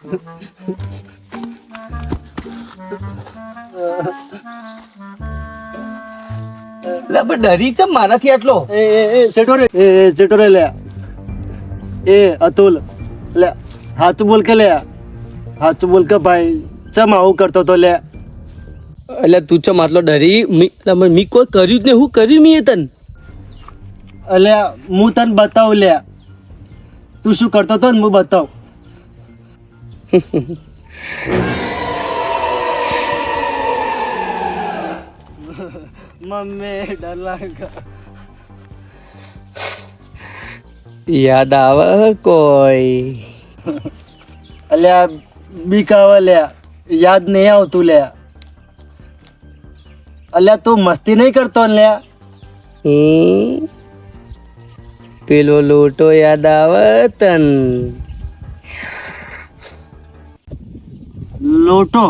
લે પણ ડરી ચમ મારાથી આટલો? સેટો રે લે. એ અતુલ લે, હાચું બોલ કે લે, હાચું બોલ કે ભાઈ ચમ આવું કરતો તો લે. એટલે તું ચમ આટલો ડરી? મી કોઈ કર્યું જ ને, હું કર્યું મી એ તન? અલ્યા હું તને બતાવું લે, તું શું કરતો તો ને હું બતાવ. મમ્મી ડર લાગે. યાદ આવે કોઈ? અલ્યા બીક આવે લે, યાદ નહીં આવતું લે. અલ્યા તું મસ્તી નહીં કરતો ને લે. પેલો લોટો યાદ આવે તન? લોટો?